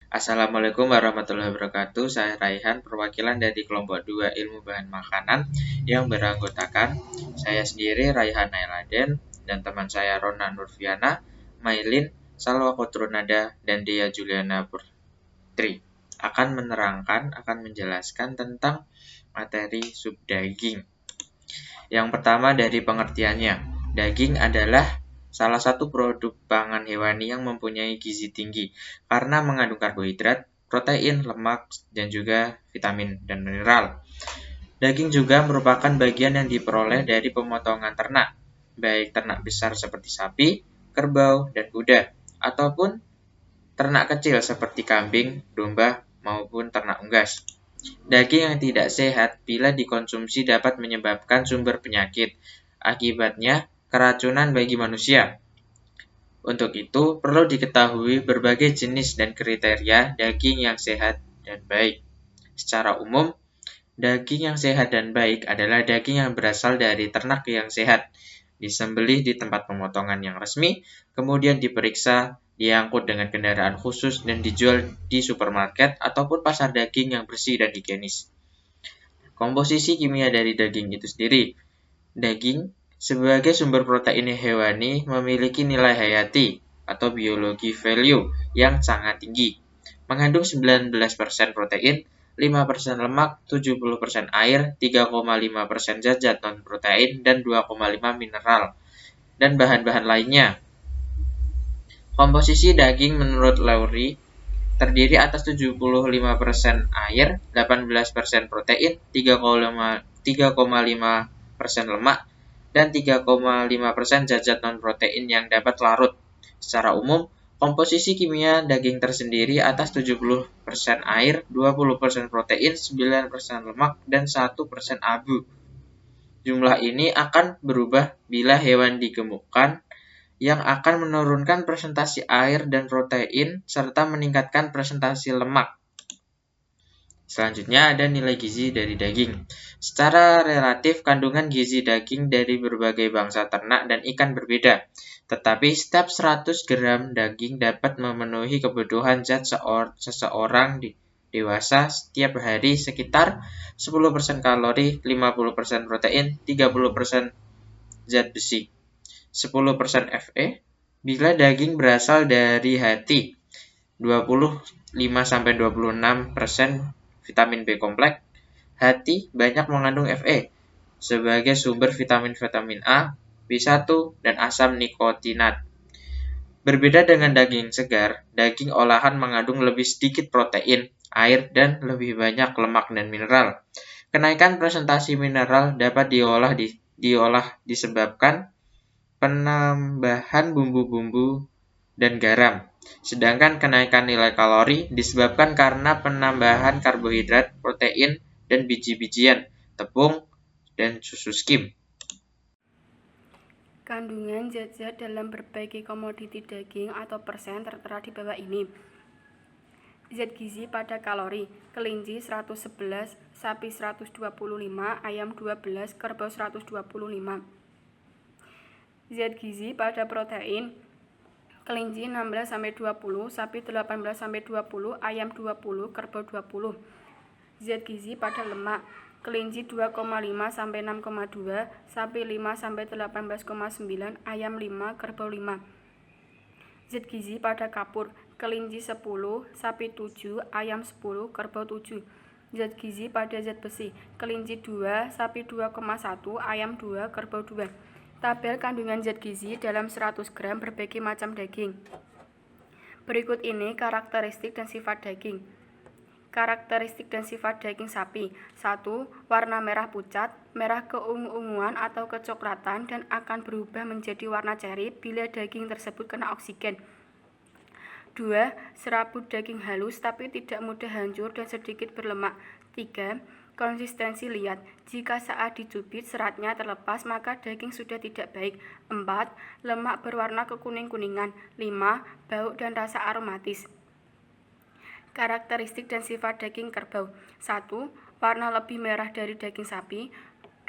Assalamualaikum warahmatullahi wabarakatuh. Saya Raihan, perwakilan dari kelompok 2 Ilmu Bahan Makanan yang beranggotakan saya sendiri Raihan Nailaden dan teman saya Rona Nurfiana, Mailin, Salwa Kotrunada, dan Dia Juliana Putri akan menjelaskan tentang materi sub daging. Yang pertama dari pengertiannya, daging adalah salah satu produk pangan hewani yang mempunyai gizi tinggi karena mengandung karbohidrat, protein, lemak, dan juga vitamin dan mineral. Daging juga merupakan bagian yang diperoleh dari pemotongan ternak, baik ternak besar seperti sapi, kerbau, dan kuda, ataupun ternak kecil seperti kambing, domba, maupun ternak unggas. Daging yang tidak sehat bila dikonsumsi dapat menyebabkan sumber penyakit. Akibatnya, keracunan bagi manusia. Untuk itu, perlu diketahui berbagai jenis dan kriteria daging yang sehat dan baik. Secara umum, daging yang sehat dan baik adalah daging yang berasal dari ternak yang sehat, disembelih di tempat pemotongan yang resmi, kemudian diperiksa, diangkut dengan kendaraan khusus, dan dijual di supermarket ataupun pasar daging yang bersih dan higienis. Komposisi kimia dari daging itu sendiri. Daging sebagai sumber protein hewani memiliki nilai hayati atau biologi value yang sangat tinggi. Mengandung 19% protein, 5% lemak, 70% air, 3,5% zat non-protein, dan 2,5 mineral, dan bahan-bahan lainnya. Komposisi daging menurut Lowry terdiri atas 75% air, 18% protein, 3,5% lemak, dan 3,5% zat non-protein yang dapat larut. Secara umum, komposisi kimia daging tersendiri atas 70% air, 20% protein, 9% lemak, dan 1% abu. Jumlah ini akan berubah bila hewan digemukkan, yang akan menurunkan presentasi air dan protein serta meningkatkan presentasi lemak. Selanjutnya ada nilai gizi dari daging. Secara relatif, kandungan gizi daging dari berbagai bangsa ternak dan ikan berbeda. Tetapi setiap 100 gram daging dapat memenuhi kebutuhan zat seseorang dewasa setiap hari sekitar 10% kalori, 50% protein, 30% zat besi. 10% Fe bila daging berasal dari hati, 25-26% vitamin B kompleks. Hati banyak mengandung Fe sebagai sumber vitamin A, B1, dan asam nikotinat. Berbeda dengan daging segar, daging olahan mengandung lebih sedikit protein, air, dan lebih banyak lemak dan mineral. Kenaikan presentasi mineral dapat diolah disebabkan penambahan bumbu-bumbu dan garam. Sedangkan kenaikan nilai kalori disebabkan karena penambahan karbohidrat, protein, dan biji-bijian, tepung, dan susu skim. Kandungan zat-zat dalam berbagai komoditi daging atau persen tertera di bawah ini. Zat gizi pada kalori, kelinci 111, sapi 125, ayam 12, kerbau 125. Zat gizi pada protein, kelinci 16-20, sapi 18-20, ayam 20, kerbau 20. Zat gizi pada lemak, kelinci 2,5-6,2, sapi 5-18,9, ayam 5, kerbau 5. Zat gizi pada kapur, kelinci 10, sapi 7, ayam 10, kerbau 7. Zat gizi pada zat besi, kelinci 2, sapi 2,1, ayam 2, kerbau 2. Tabel kandungan zat gizi dalam 100 gram berbagai macam daging. Berikut ini karakteristik dan sifat daging. Karakteristik dan sifat daging sapi. 1. Warna merah pucat, merah keungu-unguan atau kecoklatan dan akan berubah menjadi warna ceri bila daging tersebut kena oksigen. 2. Serabut daging halus tapi tidak mudah hancur dan sedikit berlemak. 3. Konsistensi liat. Jika saat dicubit seratnya terlepas, maka daging sudah tidak baik. 4. Lemak berwarna kekuning-kuningan. 5. Bau dan rasa aromatis. Karakteristik dan sifat daging kerbau. 1. Warna lebih merah dari daging sapi.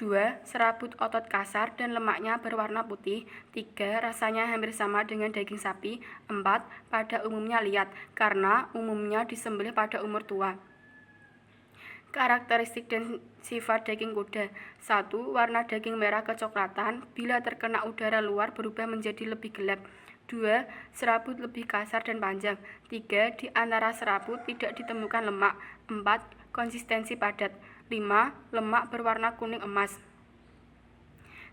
2. Serabut otot kasar dan lemaknya berwarna putih. 3. Rasanya hampir sama dengan daging sapi. 4. Pada umumnya liat, karena umumnya disembelih pada umur tua. Karakteristik dan sifat daging kuda. 1. Warna daging merah kecoklatan, bila terkena udara luar berubah menjadi lebih gelap. 2. Serabut lebih kasar dan panjang. 3. Di antara serabut tidak ditemukan lemak. 4. Konsistensi padat. 5. Lemak berwarna kuning emas.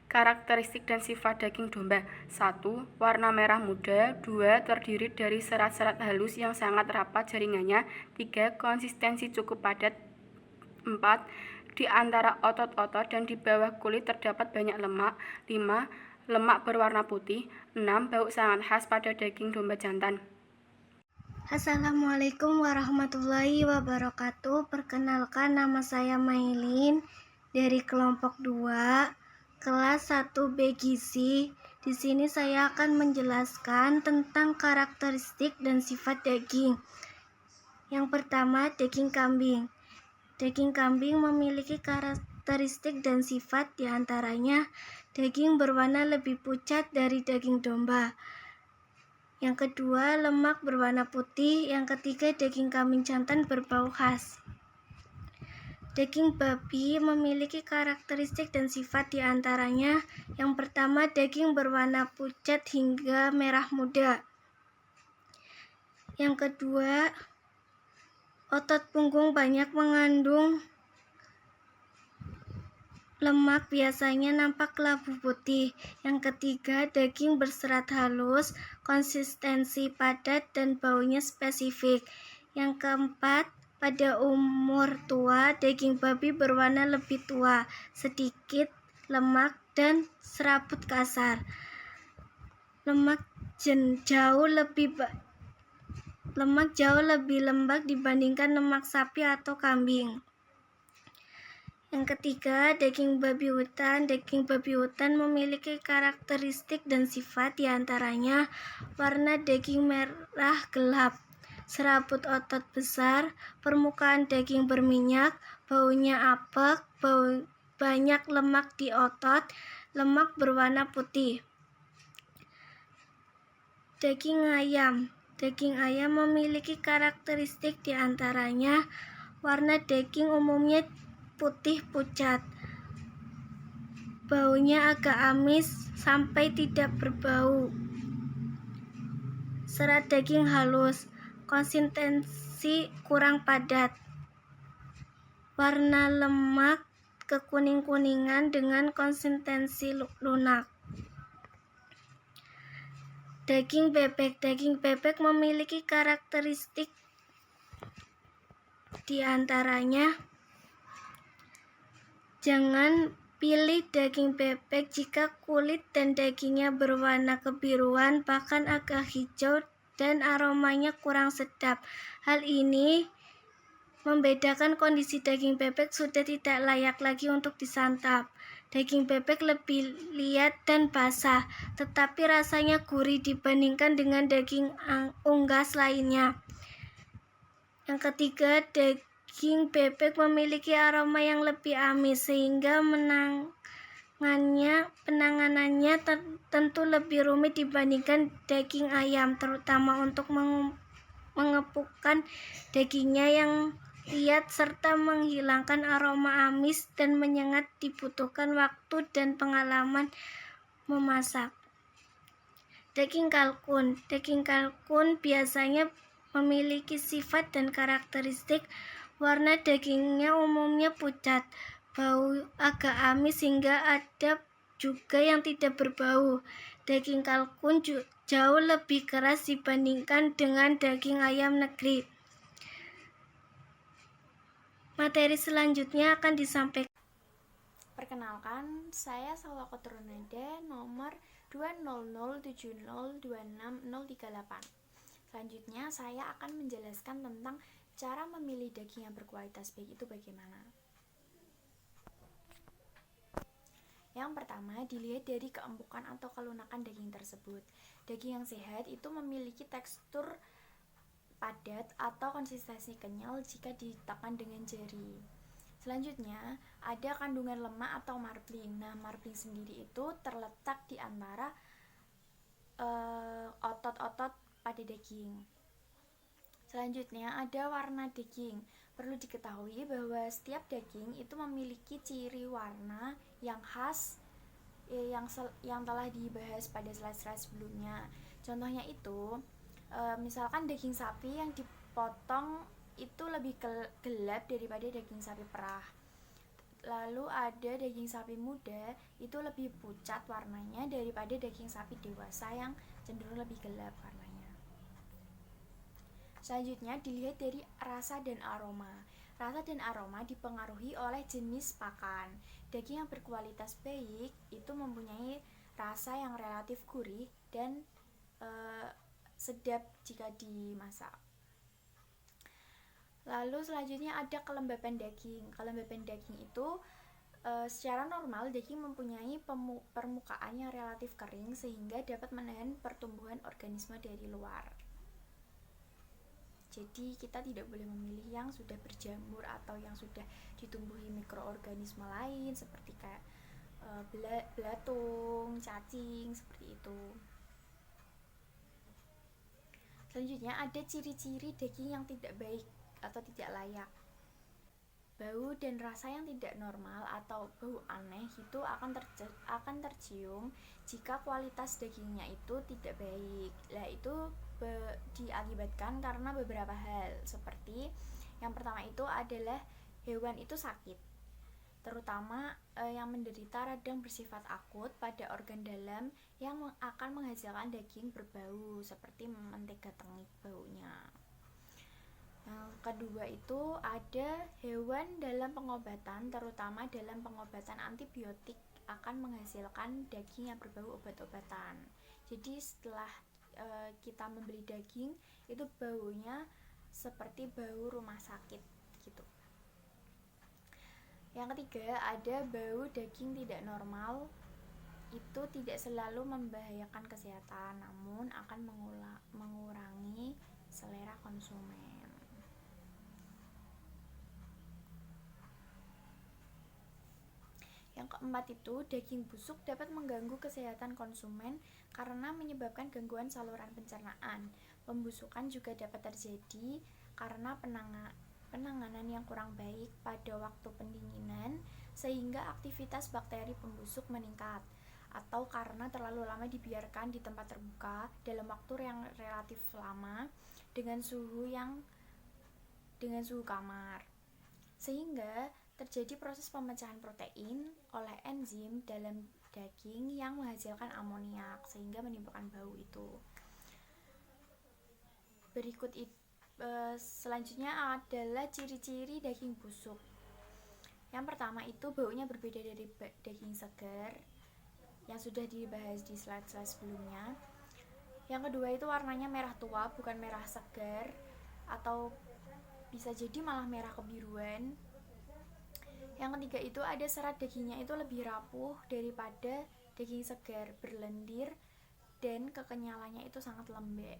Karakteristik dan sifat daging domba. 1. Warna merah muda. 2. Terdiri dari serat-serat halus yang sangat rapat jaringannya. 3. Konsistensi cukup padat. 4. Di antara otot-otot dan di bawah kulit terdapat banyak lemak. 5. Lemak berwarna putih. 6. Bau sangat khas pada daging domba jantan. Assalamualaikum warahmatullahi wabarakatuh. Perkenalkan, nama saya Mailin dari kelompok 2, kelas 1B Gizi. Di sini saya akan menjelaskan tentang karakteristik dan sifat daging. Yang pertama, daging kambing. Daging kambing memiliki karakteristik dan sifat, diantaranya daging berwarna lebih pucat dari daging domba. Yang kedua, lemak berwarna putih. Yang ketiga, daging kambing jantan berbau khas. Daging babi memiliki karakteristik dan sifat, diantaranya yang pertama, daging berwarna pucat hingga merah muda. Yang kedua, otot punggung banyak mengandung lemak, biasanya nampak kelabu putih. Yang ketiga, daging berserat halus, konsistensi padat, dan baunya spesifik. Yang keempat, pada umur tua, daging babi berwarna lebih tua, sedikit lemak, dan serabut kasar. Lemak jauh lebih lembab dibandingkan lemak sapi atau kambing. Yang ketiga, daging babi hutan. Daging babi hutan memiliki karakteristik dan sifat, diantaranya warna daging merah gelap, serabut otot besar, permukaan daging berminyak, baunya apek, banyak lemak di otot, lemak berwarna putih. Daging ayam. Daging ayam memiliki karakteristik, diantaranya warna daging umumnya putih pucat, baunya agak amis sampai tidak berbau, serat daging halus, konsistensi kurang padat, warna lemak kekuning-kuningan dengan konsistensi lunak. Daging bebek. Daging bebek memiliki karakteristik, diantaranya jangan pilih daging bebek jika kulit dan dagingnya berwarna kebiruan, bahkan agak hijau, dan aromanya kurang sedap. Hal ini membedakan kondisi daging bebek sudah tidak layak lagi untuk disantap. Daging bebek lebih liat dan basah, tetapi rasanya gurih dibandingkan dengan daging unggas lainnya. Yang ketiga, daging bebek memiliki aroma yang lebih amis, sehingga penanganannya tentu lebih rumit dibandingkan daging ayam, terutama untuk mengepukkan dagingnya yang liat serta menghilangkan aroma amis dan menyengat, dibutuhkan waktu dan pengalaman memasak. Daging kalkun. Daging kalkun biasanya memiliki sifat dan karakteristik, warna dagingnya umumnya pucat, bau agak amis hingga ada juga yang tidak berbau. Daging kalkun jauh lebih keras dibandingkan dengan daging ayam negeri. Materi selanjutnya akan disampaikan. Perkenalkan, saya Salwa Kotrunada nomor 20070260638. Selanjutnya, saya akan menjelaskan tentang cara memilih daging yang berkualitas baik itu bagaimana. Yang pertama, dilihat dari keempukan atau kelunakan daging tersebut. Daging yang sehat itu memiliki tekstur padat atau konsistensi kenyal jika ditekan dengan jari. Selanjutnya, ada kandungan lemak atau marbling. Nah, marbling sendiri itu terletak di antara otot-otot pada daging. Selanjutnya, ada warna daging. Perlu diketahui bahwa setiap daging itu memiliki ciri warna yang khas yang telah dibahas pada slide-slide sebelumnya. Contohnya itu, misalkan daging sapi yang dipotong itu lebih gelap daripada daging sapi perah. Lalu ada daging sapi muda itu lebih pucat warnanya daripada daging sapi dewasa yang cenderung lebih gelap warnanya. Selanjutnya dilihat dari rasa dan aroma. Rasa dan aroma dipengaruhi oleh jenis pakan. Daging yang berkualitas baik itu mempunyai rasa yang relatif gurih dan sedap jika dimasak. Lalu selanjutnya ada kelembapan daging. Kelembapan daging itu secara normal daging mempunyai permukaan yang relatif kering sehingga dapat menahan pertumbuhan organisme dari luar. Jadi kita tidak boleh memilih yang sudah berjamur atau yang sudah ditumbuhi mikroorganisme lain seperti kayak belatung, cacing, seperti itu. Selanjutnya ada ciri-ciri daging yang tidak baik atau tidak layak. Bau dan rasa yang tidak normal atau bau aneh itu akan tercium jika kualitas dagingnya itu tidak baik. Nah, itu diakibatkan karena beberapa hal, seperti yang pertama itu adalah hewan itu sakit, terutama yang menderita radang bersifat akut pada organ dalam yang akan menghasilkan daging berbau seperti mentega tengik baunya. Yang kedua itu ada hewan dalam pengobatan, terutama dalam pengobatan antibiotik akan menghasilkan daging yang berbau obat-obatan. Jadi setelah kita membeli daging itu baunya seperti bau rumah sakit gitu. Yang ketiga ada bau daging tidak normal. Itu tidak selalu membahayakan kesehatan, namun akan mengurangi selera konsumen. Yang keempat itu daging busuk dapat mengganggu kesehatan konsumen karena menyebabkan gangguan saluran pencernaan. Pembusukan juga dapat terjadi karena penanganan yang kurang baik pada waktu pendinginan sehingga aktivitas bakteri pembusuk meningkat, atau karena terlalu lama dibiarkan di tempat terbuka dalam waktu yang relatif lama dengan suhu kamar, sehingga terjadi proses pemecahan protein oleh enzim dalam daging yang menghasilkan amoniak sehingga menimbulkan bau itu. Selanjutnya adalah ciri-ciri daging busuk. Yang pertama itu baunya berbeda dari daging segar yang sudah dibahas di slide-slide sebelumnya. Yang kedua itu warnanya merah tua bukan merah segar, atau bisa jadi malah merah kebiruan. Yang ketiga itu ada serat dagingnya itu lebih rapuh daripada daging segar, berlendir, dan kekenyalannya itu sangat lembek.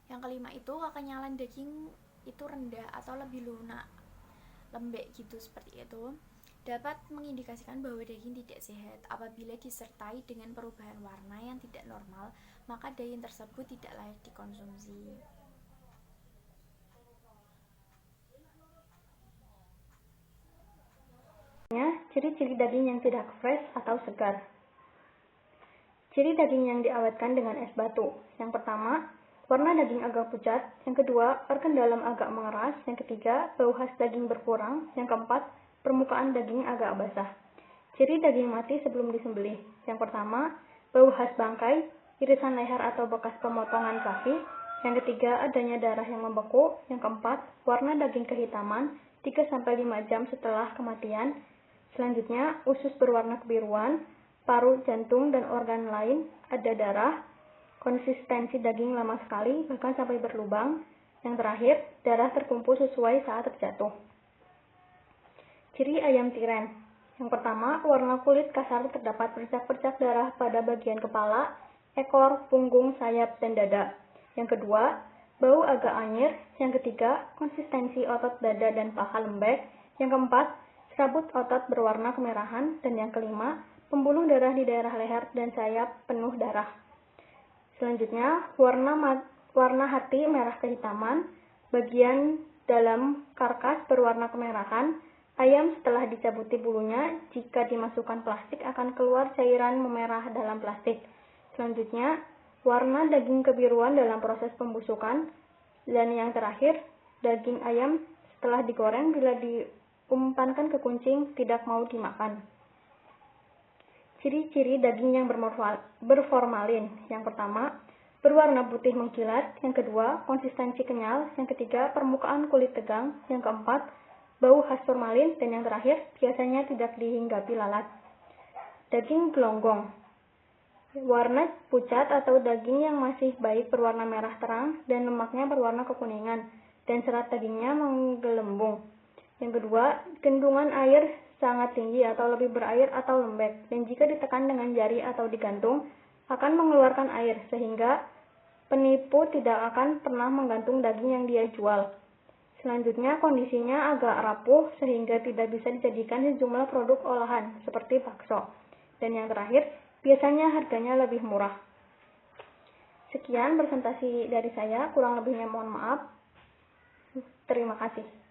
Yang kelima itu kekenyalan daging itu rendah atau lebih lunak, lembek gitu seperti itu. Dapat mengindikasikan bahwa daging tidak sehat. Apabila disertai dengan perubahan warna yang tidak normal, maka daging tersebut tidak layak dikonsumsi. Ciri-ciri daging yang tidak fresh atau segar. Ciri daging yang diawetkan dengan es batu. Yang pertama, warna daging agak pucat. Yang kedua, organ dalam agak mengeras. Yang ketiga, bau khas daging berkurang. Yang keempat, permukaan daging agak basah. Ciri daging mati sebelum disembelih. Yang pertama, bau khas bangkai, irisan leher atau bekas pemotongan sapi. Yang ketiga, adanya darah yang membeku. Yang keempat, warna daging kehitaman 3-5 jam setelah kematian. Selanjutnya, usus berwarna kebiruan, paru, jantung, dan organ lain ada darah. Konsistensi daging lama sekali, bahkan sampai berlubang. Yang terakhir, darah terkumpul sesuai saat terjatuh. Ciri ayam tiren. Yang pertama, warna kulit kasar, terdapat percak-percak darah pada bagian kepala, ekor, punggung, sayap, dan dada. Yang kedua, bau agak anyir. Yang ketiga, konsistensi otot dada dan paha lembek. Yang keempat, serabut otot berwarna kemerahan. Dan yang kelima, pembuluh darah di daerah leher dan sayap penuh darah. Selanjutnya, warna hati merah kehitaman, bagian dalam karkas berwarna kemerahan. Ayam setelah dicabuti bulunya, jika dimasukkan plastik akan keluar cairan memerah dalam plastik. Selanjutnya, warna daging kebiruan dalam proses pembusukan. Dan yang terakhir, daging ayam setelah digoreng bila diumpankan ke kucing tidak mau dimakan. Ciri-ciri daging yang berformalin. Yang pertama, berwarna putih mengkilat. Yang kedua, konsistensi kenyal. Yang ketiga, permukaan kulit tegang. Yang keempat, bau khas formalin. Dan yang terakhir, biasanya tidak dihinggapi lalat. Daging gelonggong. Warna pucat atau daging yang masih baik berwarna merah terang dan lemaknya berwarna kekuningan dan serat dagingnya menggelembung. Yang kedua, kandungan air sangat tinggi atau lebih berair atau lembek, dan jika ditekan dengan jari atau digantung akan mengeluarkan air sehingga penipu tidak akan pernah menggantung daging yang dia jual. Selanjutnya, kondisinya agak rapuh sehingga tidak bisa dijadikan sejumlah produk olahan seperti bakso. Dan yang terakhir, biasanya harganya lebih murah. Sekian presentasi dari saya, kurang lebihnya mohon maaf. Terima kasih.